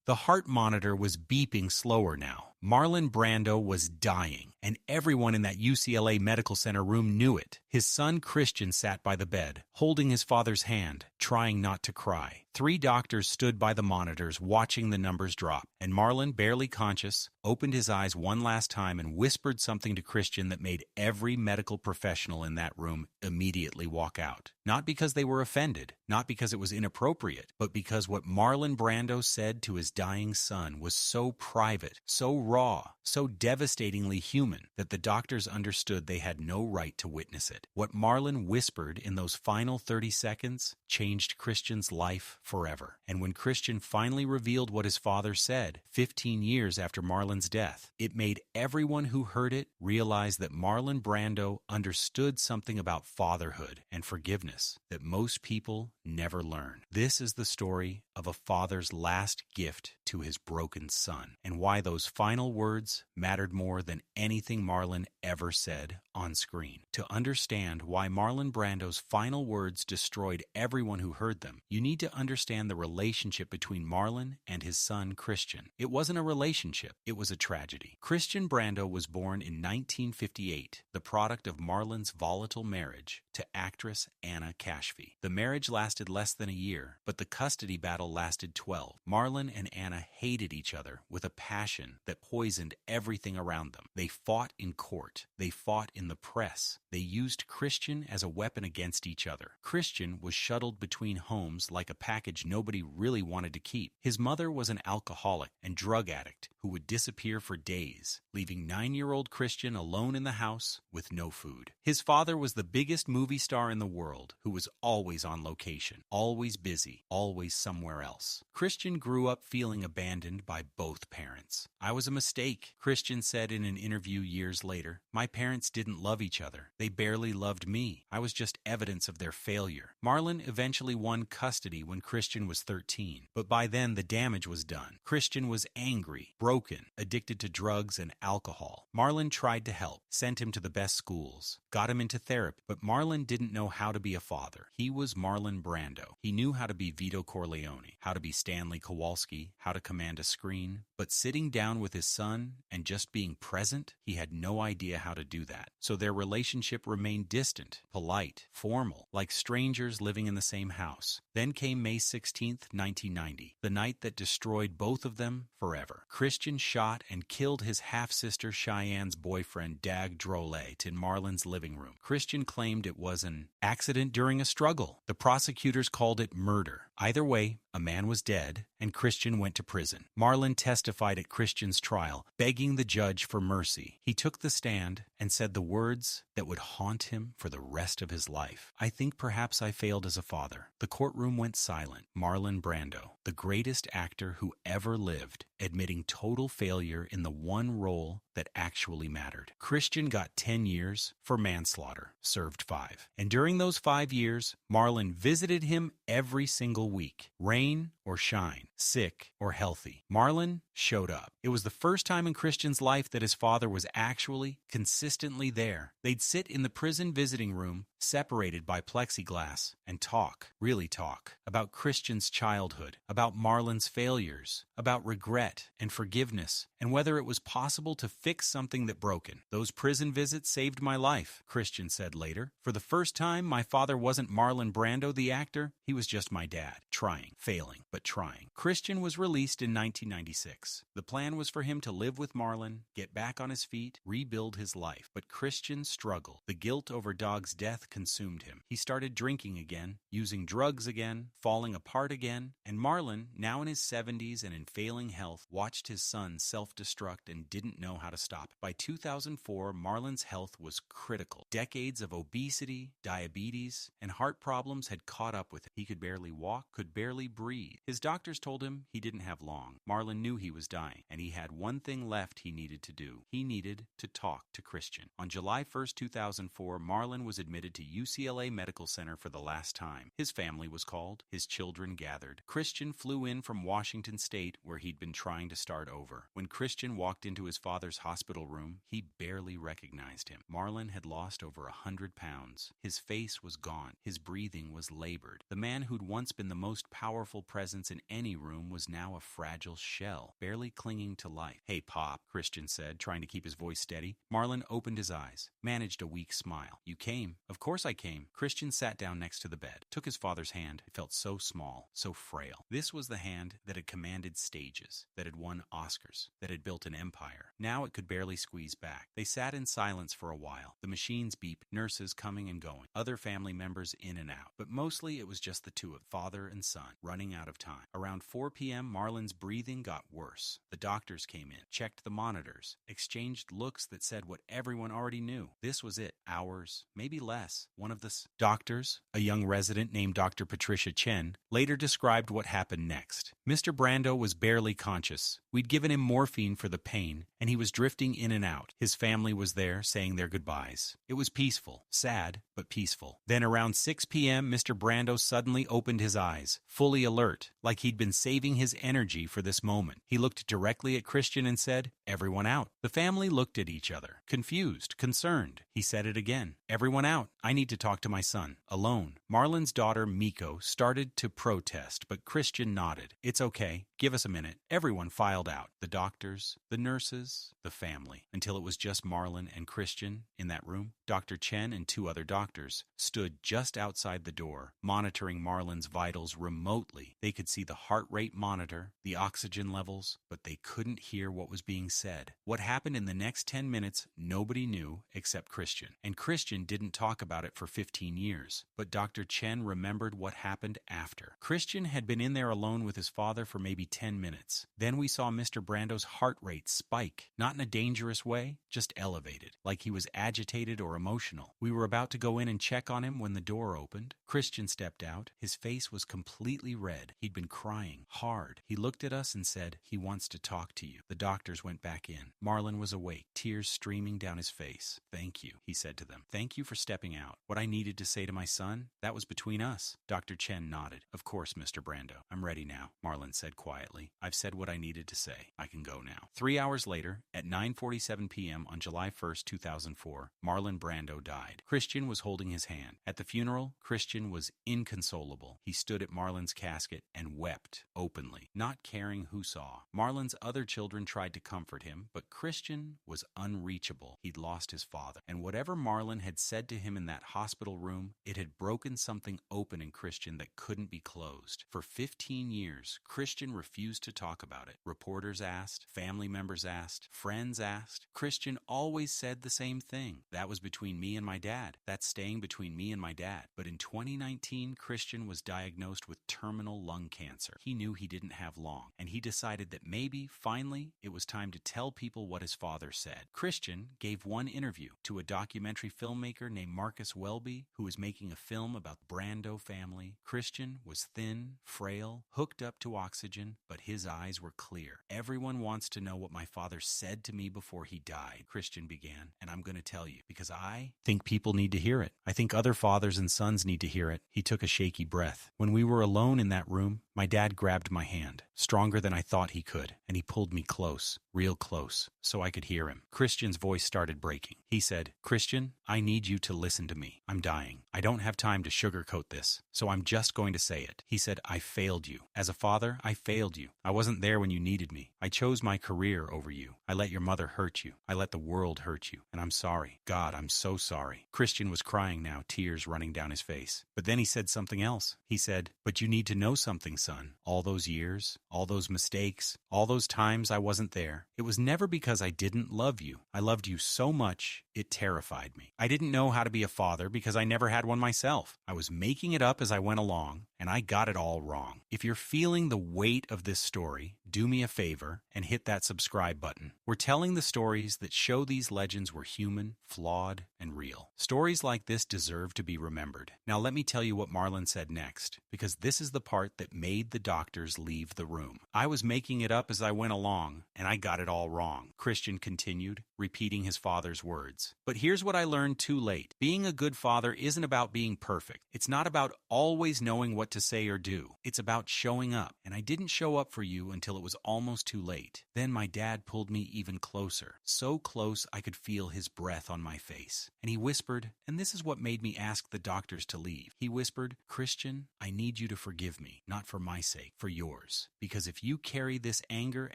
The heart monitor was beeping slower now. Marlon Brando was dying, and everyone in that UCLA Medical Center room knew it. His son Christian sat by the bed, holding his father's hand, trying not to cry. 3 doctors stood by the monitors watching the numbers drop, and Marlon, barely conscious, opened his eyes one last time and whispered something to Christian that made every medical professional in that room immediately walk out. Not because they were offended, not because it was inappropriate, but because what Marlon Brando said to his dying son was so private, so raw, so devastatingly human that the doctors understood they had no right to witness it. What Marlon whispered in those final 30 seconds changed Christian's life forever. And when Christian finally revealed what his father said 15 years after Marlon's death, it made everyone who heard it realize that Marlon Brando understood something about fatherhood and forgiveness that most people never learn. This is the story of a father's last gift to his broken son, and why those final words mattered more than anything Marlon ever said on screen. To understand why Marlon Brando's final words destroyed everyone who heard them, you need to understand the relationship between Marlon and his son Christian. It wasn't a relationship, it was a tragedy. Christian Brando was born in 1958, the product of Marlon's volatile marriage to actress Anna Kashfi. The marriage lasted less than a year, but the custody battle lasted 12. Marlon and Anna hated each other with a passion that poisoned everything around them. They fought in court. They fought in the press. They used Christian as a weapon against each other. Christian was shuttled between homes like a package nobody really wanted to keep. His mother was an alcoholic and drug addict who would disappear for days, leaving 9-year-old Christian alone in the house with no food. His father was the biggest movie star in the world who was always on location, always busy, always somewhere else. Christian grew up feeling abandoned by both parents. "I was a mistake," Christian said in an interview years later. "My parents didn't love each other. They barely loved me. I was just evidence of their failure." Marlon eventually won custody when Christian was 13, but by then the damage was done. Christian was angry, broken, addicted to drugs and alcohol. Marlon tried to help, sent him to the best schools, got him into therapy, but Marlon didn't know how to be a father. He was Marlon Brando. He knew how to be Vito Corleone, how to be Stanley Kowalski, how to command a screen, but sitting down with his son and just being present, he had no idea how to do that. So their relationship remained distant, polite, formal, like strangers living in the same house. Then came May 16th, 1990, the night that destroyed both of them forever. Christian shot and killed his half-sister Cheyenne's boyfriend, Dag Drolet, in Marlon's living room. Christian claimed it was an accident during a struggle. The prosecutors called it murder. Either way, a man was dead, and Christian went to prison. Marlon testified at Christian's trial, begging the judge for mercy. He took the stand and said the words that would haunt him for the rest of his life. "I think perhaps I failed as a father." The courtroom went silent. Marlon Brando, the greatest actor who ever lived, admitting total failure in the one role that actually mattered. Christian got 10 years for manslaughter, served 5. And during those 5 years, Marlon visited him every single week, rain or shine, sick or healthy. Marlon showed up. It was the first time in Christian's life that his father was actually consistently there. They'd sit in the prison visiting room, separated by plexiglass, and talk, really talk, about Christian's childhood, about Marlon's failures, about regret and forgiveness, and whether it was possible to fix something that broken. "Those prison visits saved my life," Christian said later. "For the first time, my father wasn't Marlon Brando, the actor. He was just my dad, trying, failing, but trying." Christian was released in 1996. The plan was for him to live with Marlon, get back on his feet, rebuild his life. But Christian struggled. The guilt over Dog's death consumed him. He started drinking again, using drugs again, falling apart again, and Marlon, now in his 70s and in failing health, watched his son self-destruct and didn't know how to stop. By 2004, Marlon's health was critical. Decades of obesity, diabetes, and heart problems had caught up with him. He could barely walk, could barely breathe. His doctors told him he didn't have long. Marlon knew he was was dying, and he had one thing left he needed to do. He needed to talk to Christian. On July 1st, 2004, Marlon was admitted to UCLA Medical Center for the last time. His family was called. His children gathered. Christian flew in from Washington State, where he'd been trying to start over. When Christian walked into his father's hospital room, he barely recognized him. Marlon had lost over 100 pounds. His face was gaunt. His breathing was labored. The man who'd once been the most powerful presence in any room was now a fragile shell, barely clinging to life. "Hey, Pop," Christian said, trying to keep his voice steady. Marlon opened his eyes, managed a weak smile. "You came." "Of course I came." Christian sat down next to the bed, took his father's hand. It felt so small, so frail. This was the hand that had commanded stages, that had won Oscars, that had built an empire. Now it could barely squeeze back. They sat in silence for a while. The machines beeped, nurses coming and going, other family members in and out. But mostly it was just the two of father and son, running out of time. Around 4 p.m., Marlon's breathing got worse. The doctors came in, checked the monitors, exchanged looks that said what everyone already knew. This was it. Hours, maybe less. One of the doctors, a young resident named Dr. Patricia Chen, later described what happened next. Mr. Brando was barely conscious. We'd given him morphine for the pain, and he was drifting in and out. His family was there, saying their goodbyes. It was peaceful, sad, but peaceful. Then around 6 p.m., Mr. Brando suddenly opened his eyes, fully alert, like he'd been saving his energy for this moment. He looked directly at Christian and said, "Everyone out." The family looked at each other, confused, concerned. He said it again. "Everyone out. I need to talk to my son, alone." Marlon's daughter, Miko, started to protest, but Christian nodded. "It's okay. Give us a minute." Everyone filed out. The doctors, the nurses, the family, until it was just Marlon and Christian in that room. Dr. Chen and 2 other doctors stood just outside the door, monitoring Marlon's vitals remotely. They could see the heart rate monitor, the oxygen levels, but they couldn't hear what was being said. What happened in the next 10 minutes, nobody knew except Christian. And Christian didn't talk about it for 15 years. But Dr. Chen remembered what happened after. Christian had been in there alone with his father for maybe 10 minutes. Then we saw Mr. Brando's heart rate spike, not in a dangerous way, just elevated, like he was agitated or emotional. We were about to go in and check on him when the door opened. Christian stepped out. His face was completely red. He'd been crying hard. He looked at us and said, "He wants to talk to you." The doctors went back in. Marlon was awake, tears streaming down his face. "Thank you," he said to them. "Thank you for stepping out. What I needed to say to my son, that was between us." Dr. Chen nodded. "Of course, Mr. Brando. I'm ready now," Marlon said quietly. "I've said what I needed to say. I can go now." 3 hours later, at 9:47 p.m. on July 1st, 2004, Marlon Brando died. Christian was holding his hand. At the funeral, Christian was inconsolable. He stood at Marlon's casket and wept openly, not caring who saw. Marlon's other children tried to comfort him, but Christian was unreachable. He'd lost his father. And whatever Marlon had said to him in that hospital room, it had broken something open in Christian that couldn't be closed. For 15 years, Christian refused to talk about it. Reporters asked, family members asked, friends asked. Christian always said the same thing. "That was between me and my dad. That's staying between me and my dad." But in 2019, Christian was diagnosed with terminal lung cancer. He knew he didn't have long, and he decided that maybe, finally, it was time to tell people what his father said. Christian gave one interview to a documentary filmmaker named Marcus Welby, who was making a film about the Brando family. Christian was thin, frail, hooked up to oxygen, but his eyes were clear. "Everyone wants to know what my father said to me before he died," Christian began, "and I'm going to tell you, because I think people need to hear it. I think other fathers and sons need to hear it." He took a shaky breath. "When we were alone in that room, my dad grabbed my hand, stronger than I thought he could, and he pulled me close, real close, so I could hear him." Christian's voice started breaking. He said, "Christian, I need you to listen to me. I'm dying. I don't have time to sugarcoat this, so I'm just going to say it." He said, "I failed you. As a father, I failed you. I wasn't there when you needed me. I chose my career over you. I let your mother hurt you. I let the world hurt you. And I'm sorry. God, I'm so sorry." Christian was crying now, tears running down his face. But then he said something else. He said, "But you need to know something, son. All those years, all those mistakes, all those times I wasn't there, it was never because I didn't love you. I loved you so much, it terrified me. I didn't know how to be a father because I never had one myself. I was making it up as I went along, and I got it all wrong. If you're feeling the weight of this story, do me a favor and hit that subscribe button. We're telling the stories that show these legends were human, flawed, and real. Stories like this deserve to be remembered. Now let me tell you what Marlon said next, because this is the part that made the doctors leave the room. I was making it up as I went along, and I got it all wrong, Christian continued, repeating his father's words. But here's what I learned too late. Being a good father isn't about being perfect. It's not about always knowing what to say or do. It's about showing up. And I didn't show up for you until it was almost too late. Then my dad pulled me even closer. So close I could feel his breath on my face. And he whispered, and this is what made me ask the doctors to leave. He whispered, Christian, I need you to forgive me, not for my sake, for yours. Because if you carry this anger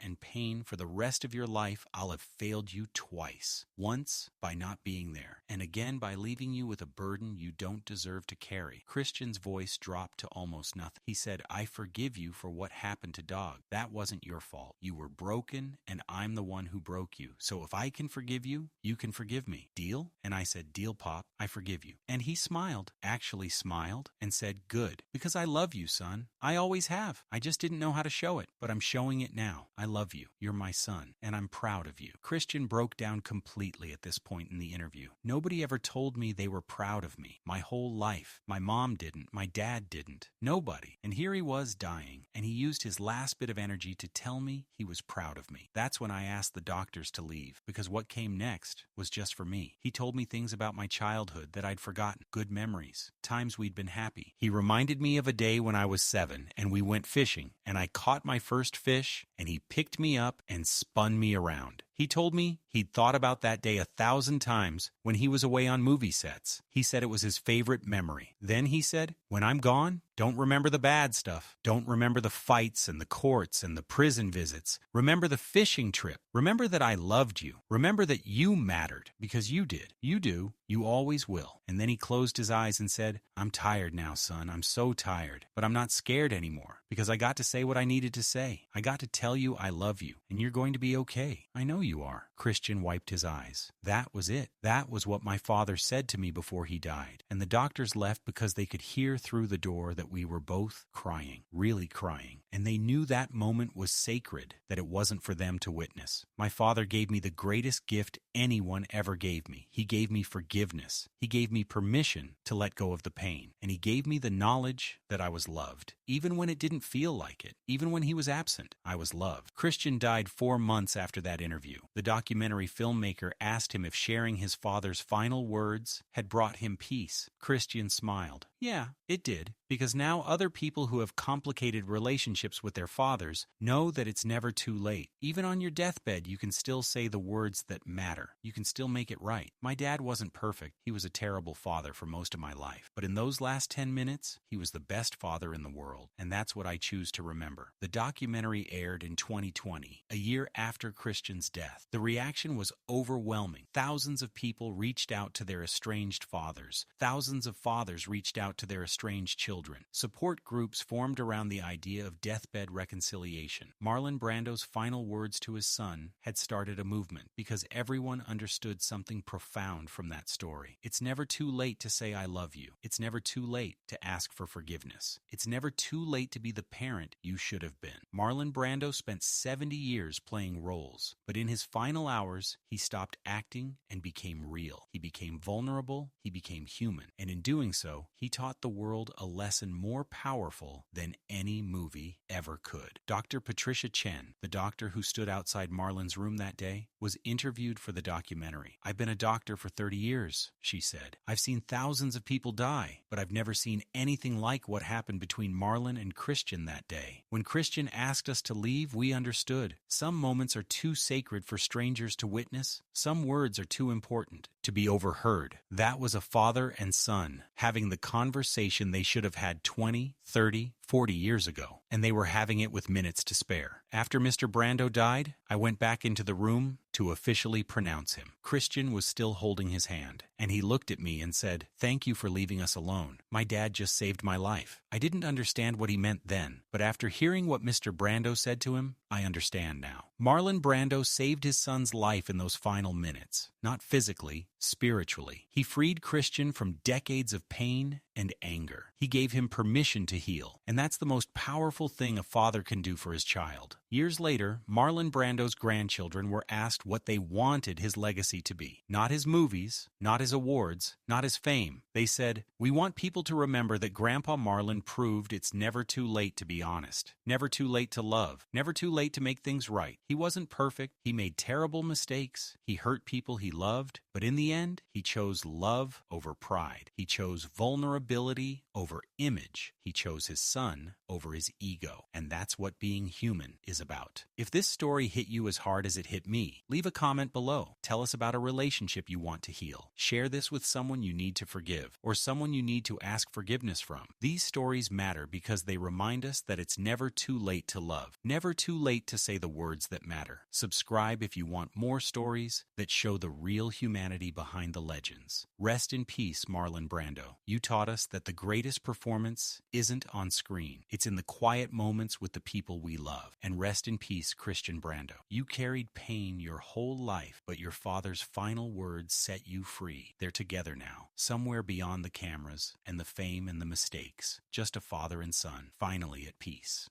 and pain for the rest of your life, I'll have failed you twice. Once by not being there, and again by leaving you with a burden you don't deserve to carry. Christian's voice dropped to almost nothing. He said, I forgive you for what happened to Dog. That wasn't your fault. You were broken, and I'm the one who broke you. So if I can forgive you, you can forgive me. Deal? And I said, deal, Pop. I forgive you. And he smiled, actually smiled, and said, good, because I love you, son. I always have. I just didn't know how to show it, but I'm showing it now. I love you. You're my son, and I'm proud of you. Christian broke down completely at this point in the interview. Nobody ever told me they were proud of me. My whole life. My mom didn't. My dad didn't. Nobody. And here he was dying, and he used his last bit of energy to tell me he was proud of me. That's when I asked the doctors to leave, because what came next was just for me. He told me things about my childhood that I'd forgotten. Good memories. Times we'd been happy. He reminded me of a day when I was 7, and we went fishing, and I caught my first fish, and he picked me up and spun me around. He told me he'd thought about that day 1,000 times when he was away on movie sets. He said it was his favorite memory. Then he said, when I'm gone, don't remember the bad stuff. Don't remember the fights and the courts and the prison visits. Remember the fishing trip. Remember that I loved you. Remember that you mattered, because you did. You do. You always will. And then he closed his eyes and said, I'm tired now, son. I'm so tired. But I'm not scared anymore, because I got to say what I needed to say. I got to tell you I love you, and you're going to be okay. I know you are. Christian wiped his eyes. That was it. That was what my father said to me before he died. And the doctors left because they could hear through the door that we were both crying, really crying. And they knew that moment was sacred, that it wasn't for them to witness. My father gave me the greatest gift anyone ever gave me. He gave me forgiveness. He gave me permission to let go of the pain. And he gave me the knowledge that I was loved. Even when it didn't feel like it. Even when he was absent, I was loved. Christian died 4 months after that interview. The documentary filmmaker asked him if sharing his father's final words had brought him peace. Christian smiled. Yeah, it did. Because now other people who have complicated relationships with their fathers know that it's never too late. Even on your deathbed, you can still say the words that matter. You can still make it right. My dad wasn't perfect. He was a terrible father for most of my life. But in those last 10 minutes, he was the best father in the world. And that's what I choose to remember. The documentary aired in 2020, a year after Christian's death. The reaction was overwhelming. Thousands of people reached out to their estranged fathers. Thousands of fathers reached out to their estranged children. Support groups formed around the idea of deathbed reconciliation. Marlon Brando's final words to his son had started a movement because everyone understood something profound from that story. It's never too late to say I love you. It's never too late to ask for forgiveness. It's never too late to be the parent you should have been. Marlon Brando spent 70 years playing roles, but in his final hours, he stopped acting and became real. He became vulnerable. He became human. And in doing so, he taught the world a lesson more powerful than any movie ever could. Dr. Patricia Chen, the doctor who stood outside Marlon's room that day, was interviewed for the documentary. I've been a doctor for 30 years, she said. I've seen thousands of people die, but I've never seen anything like what happened between Marlon and Christian that day. When Christian asked us to leave, we understood. Some moments are too sacred for strangers to witness. Some words are too important to be overheard. That was a father and son having the conversation they should have had 20, 30, 40 years ago, and they were having it with minutes to spare. After Mr. Brando died, I went back into the room to officially pronounce him. Christian was still holding his hand, and he looked at me and said, "Thank you for leaving us alone. My dad just saved my life." I didn't understand what he meant then, but after hearing what Mr. Brando said to him, I understand now. Marlon Brando saved his son's life in those final minutes. Not physically, spiritually. He freed Christian from decades of pain and anger. He He gave him permission to heal, and that's the most powerful thing a father can do for his child. Years later, Marlon Brando's grandchildren were asked what they wanted his legacy to be. Not his movies, not his awards, not his fame. They said, "We want people to remember that Grandpa Marlon proved it's never too late to be honest, never too late to love, never too late to make things right. He wasn't perfect, he made terrible mistakes, he hurt people he loved, but in the end, he chose love over pride. He chose vulnerability over image. He chose his son over his ego. And that's what being human is about." If this story hit you as hard as it hit me, leave a comment below. Tell us about a relationship you want to heal. Share this with someone you need to forgive, or someone you need to ask forgiveness from. These stories matter because they remind us that it's never too late to love, never too late to say the words that matter. Subscribe if you want more stories that show the real humanity behind the legends. Rest in peace, Marlon Brando. You taught us that the greatest performance isn't on screen. It's in the quiet moments with the people we love. And rest in peace, Christian Brando. You carried pain your whole life, but your father's final words set you free. They're together now, somewhere beyond the cameras and the fame and the mistakes. Just a father and son, finally at peace.